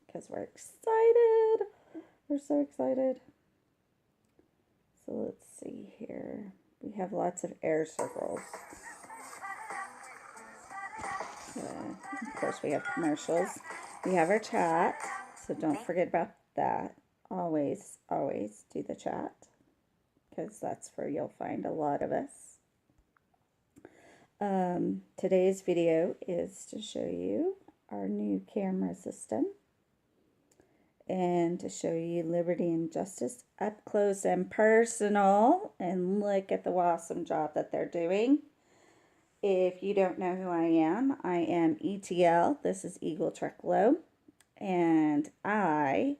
because we're excited. We're so excited. So let's see here. We have lots of air circles. Of course, we have commercials. We have our chat, so don't forget about that. Always, always do the chat, because that's where you'll find a lot of us. Today's video is to show you our new camera system and to show you Liberty and Justice up close and personal, and look at the awesome job that they're doing. If you don't know who I am ETL. This is Eagle Treklow, and I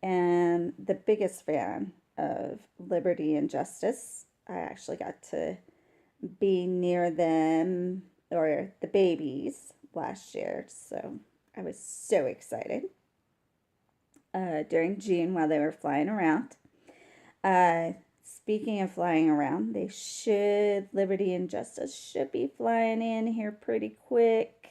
am the biggest fan of Liberty and Justice. I actually got to be near them, or the babies, last year, so I was so excited during June while they were flying around. Speaking of flying around, Liberty and Justice should be flying in here pretty quick.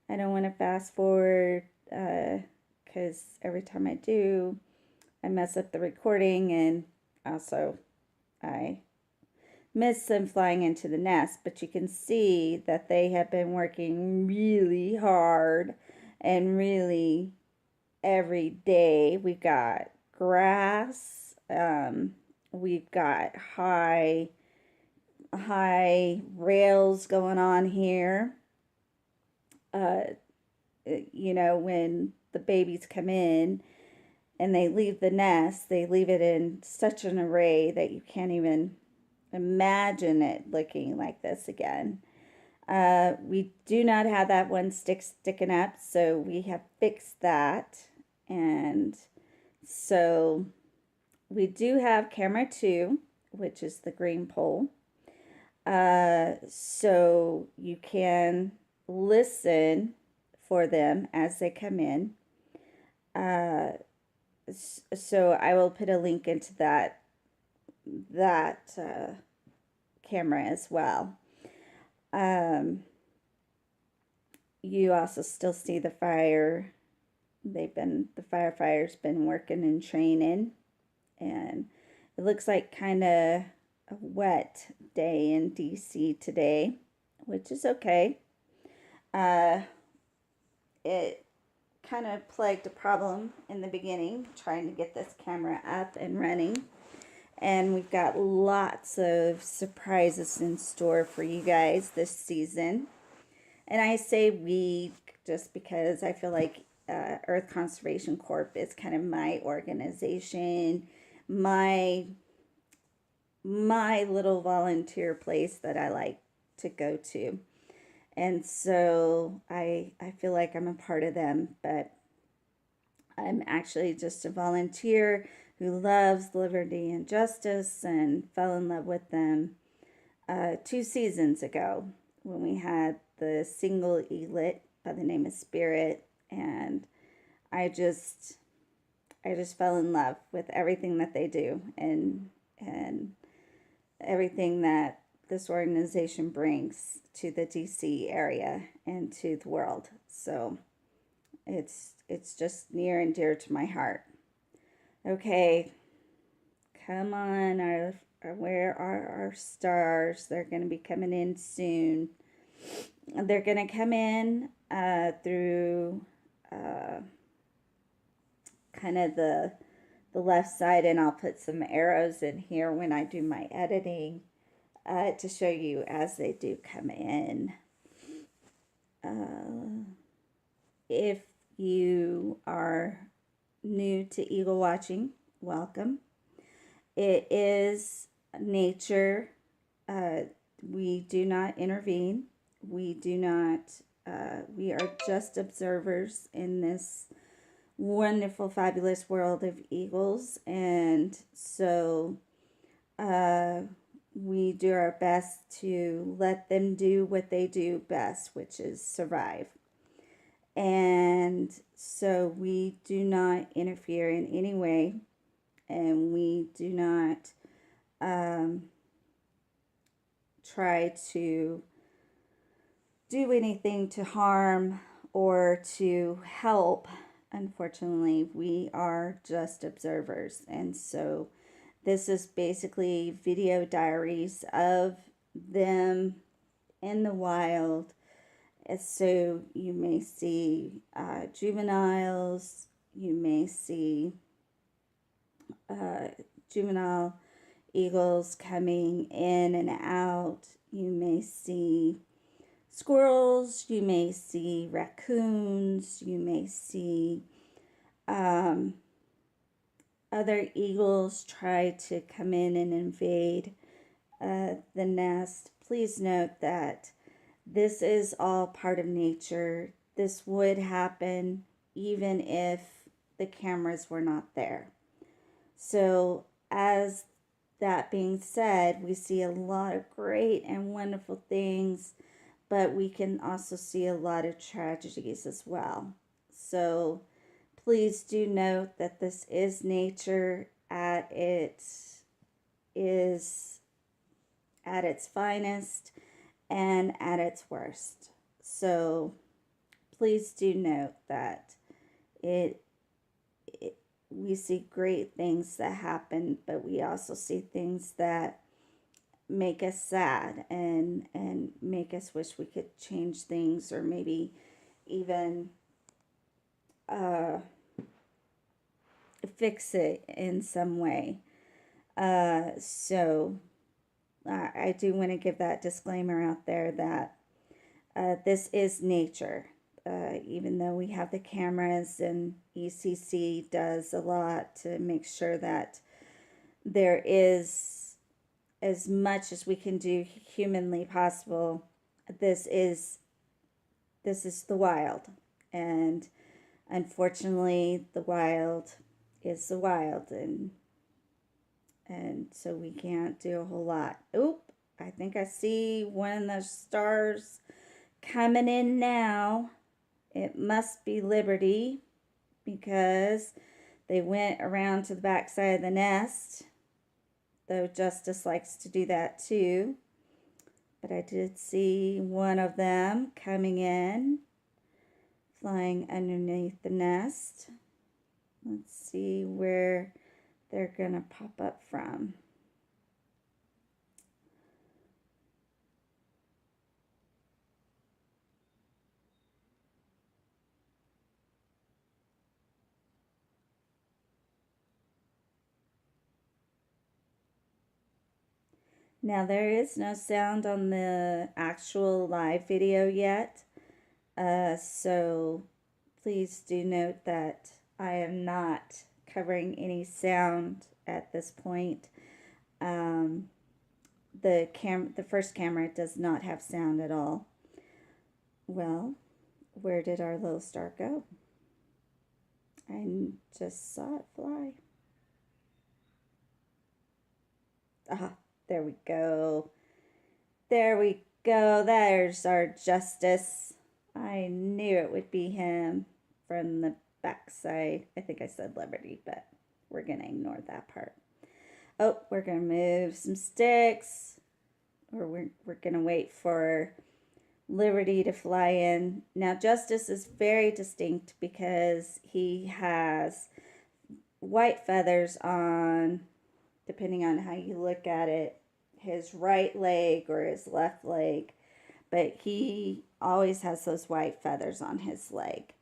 I don't want to fast forward because every time I do, I mess up the recording, and also I miss them flying into the nest. But you can see that they have been working really hard, and really every day. We've got grass, we've got high rails going on here. You know, when the babies come in and they leave the nest, they leave it in such an array that you can't even imagine it looking like this again. We do not have that one stick sticking up, so we have fixed that. And so we do have camera 2, which is the green pole. So you can listen for them as they come in. So I will put a link into that camera as well. You also still see the fire. The firefighters been working and training, and it looks like kind of a wet day in DC today, which is okay. It kind of plagued a problem in the beginning trying to get this camera up and running, and we've got lots of surprises in store for you guys this season. And I say we just because I feel like Earth Conservation Corp is kind of my organization, my little volunteer place that I like to go to. And so I feel like I'm a part of them, but I'm actually just a volunteer who loves Liberty and Justice and fell in love with them 2 seasons ago when we had the single eaglet by the name of Spirit, and I just fell in love with everything that they do, and everything that this organization brings to the DC area and to the world. So it's just near and dear to my heart. Okay, come on, where are our stars? They're going to be coming in soon. They're going to come in through kind of the left side, and I'll put some arrows in here when I do my editing to show you as they do come in. If you are new to Eagle Watching, welcome. It is nature. We do not intervene. We are just observers in this wonderful, fabulous world of eagles. And so we do our best to let them do what they do best, which is survive. And so we do not interfere in any way, and we do not try to do anything to harm or to help unfortunately, we are just observers. And so this is basically video diaries of them in the wild. And so you may see juveniles, you may see uh, juvenile eagles coming in and out, you may see squirrels, you may see raccoons, you may see um, other eagles try to come in and invade the nest. Please note that this is all part of nature. This would happen even if the cameras were not there. So, as that being said, we see a lot of great and wonderful things, but we can also see a lot of tragedies as well. So, please do note that this is nature is at its finest and at its worst. So please do note that it, we see great things that happen, but we also see things that make us sad and make us wish we could change things, or maybe even uh, fix it in some way. So I do want to give that disclaimer out there that this is nature. Even though we have the cameras, and ECC does a lot to make sure that there is as much as we can do humanly possible, this is the wild, and unfortunately the wild is the wild, and so we can't do a whole lot. Oop, I think I see one of the stars coming in now. It must be Liberty, because they went around to the back side of the nest, though Justice likes to do that too. But I did see one of them coming in, flying underneath the nest. Let's see where they're gonna pop up from. Now there is no sound on the actual live video yet, so please do note that I am not covering any sound at this point. The first camera does not have sound at all. Well, where did our little star go? I just saw it fly. Ah, there we go. There we go. There's our Justice. I knew it would be him from the backside. I think I said Liberty, but we're going to ignore that part. Oh, we're going to move some sticks. Or we're going to wait for Liberty to fly in. Now, Justice is very distinct because he has white feathers on, depending on how you look at it, his right leg or his left leg. But he always has those white feathers on his leg.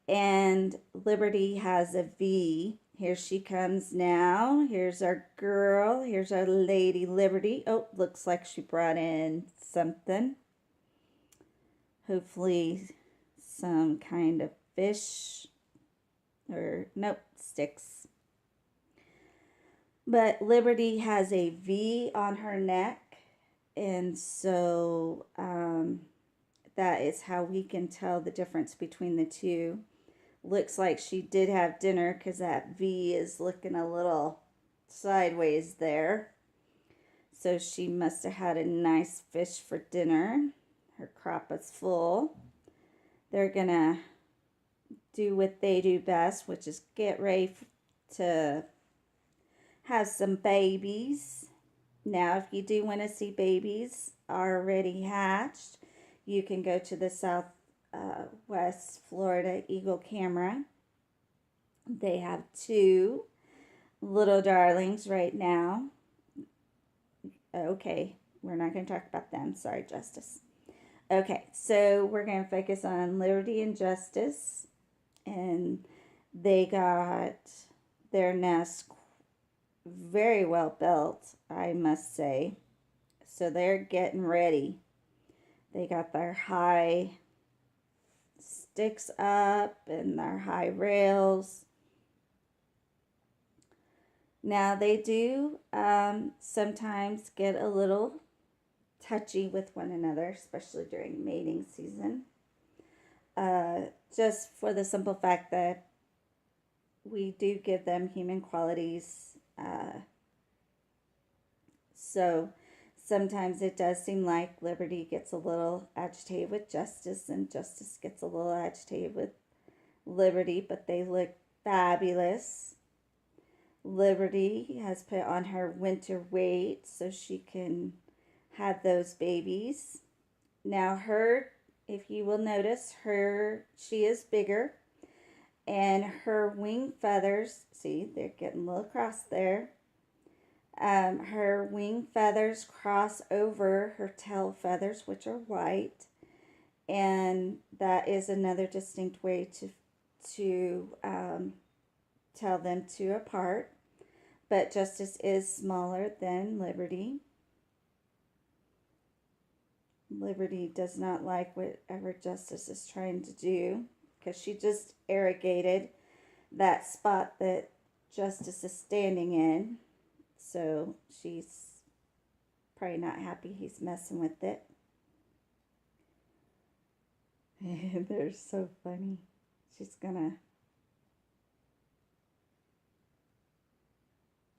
And Liberty has a V. Here she comes now. Here's our girl. Here's our Lady Liberty. Oh, looks like she brought in something. Hopefully some kind of fish. Or, nope, sticks. But Liberty has a V on her neck. And so that is how we can tell the difference between the two. Looks like she did have dinner, because that V is looking a little sideways there. So she must have had a nice fish for dinner. Her crop is full. They're going to do what they do best, which is get ready to have some babies. Now, if you do want to see babies already hatched, you can go to the Southwest Florida Eagle camera. They have two little darlings right now. Okay, we're not going to talk about them. Sorry, Justice. Okay, so we're going to focus on Liberty and Justice. And they got their nest very well built, I must say. So they're getting ready. They got their high sticks up and their high rails. Now they do sometimes get a little touchy with one another, especially during mating season. Just for the simple fact that we do give them human qualities. So sometimes it does seem like Liberty gets a little agitated with Justice, and Justice gets a little agitated with Liberty, but they look fabulous. Liberty has put on her winter weight so she can have those babies. Now if you will notice, she is bigger, and her wing feathers, see, they're getting a little cross there. Her wing feathers cross over her tail feathers, which are white, and that is another distinct way to tell them two apart. But Justice is smaller than Liberty. Liberty does not like whatever Justice is trying to do, because she just irrigated that spot that Justice is standing in. So she's probably not happy he's messing with it. They're so funny.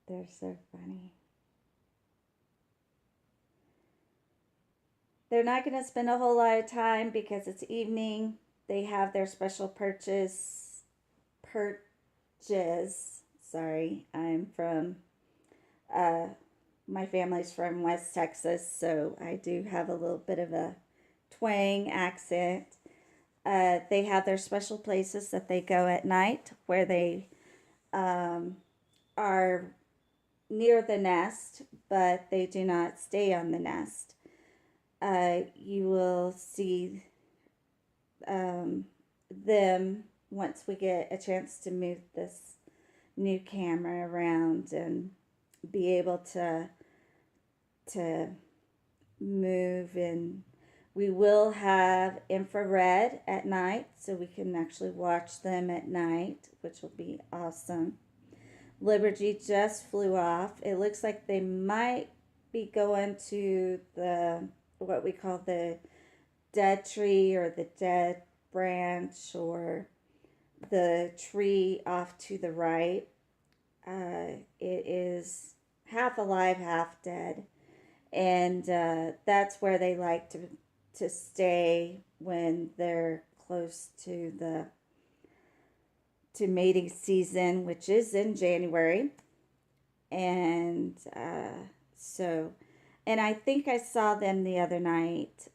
They're so funny. They're not going to spend a whole lot of time because it's evening. They have their special purges. Sorry, I'm from, my family's from West Texas, so I do have a little bit of a twang accent. They have their special places that they go at night where they are near the nest, but they do not stay on the nest. You will see them once we get a chance to move this new camera around and be able to move. And we will have infrared at night, so we can actually watch them at night, which will be awesome. Liberty just flew off. It looks like they might be going to what we call the dead tree or the dead branch, or the tree off to the right. It is half alive, half dead, and that's where they like to stay when they're close to mating season, which is in January. And and I think I saw them the other night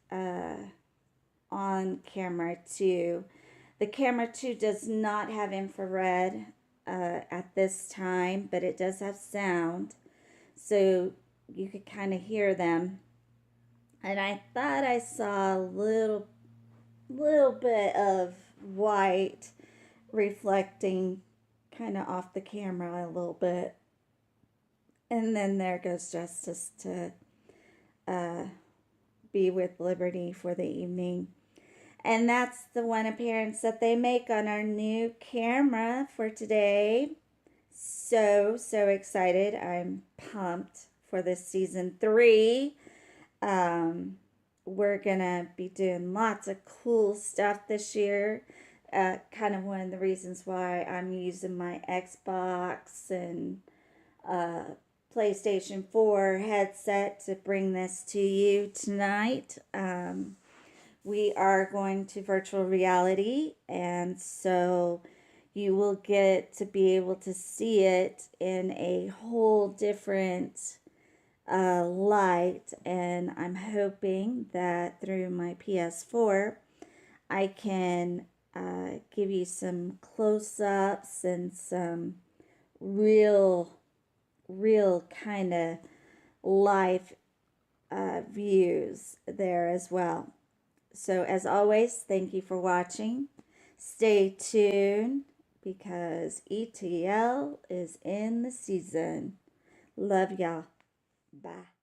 on camera too. The camera too does not have infrared at this time, but it does have sound, so you could kind of hear them. And I thought I saw a little bit of white reflecting kind of off the camera a little bit. And then there goes Justice to be with Liberty for the evening. And that's the one appearance that they make on our new camera for today. So excited. I'm pumped for this season 3. We're gonna be doing lots of cool stuff this year. Kind of one of the reasons why I'm using my Xbox and PlayStation 4 headset to bring this to you tonight. We are going to virtual reality, and so you will get to be able to see it in a whole different light. And I'm hoping that through my PS4 I can give you some close-ups and some real kind of life views there as well. So as always, thank you for watching. Stay tuned because ETL is in the season. Love y'all. Bye.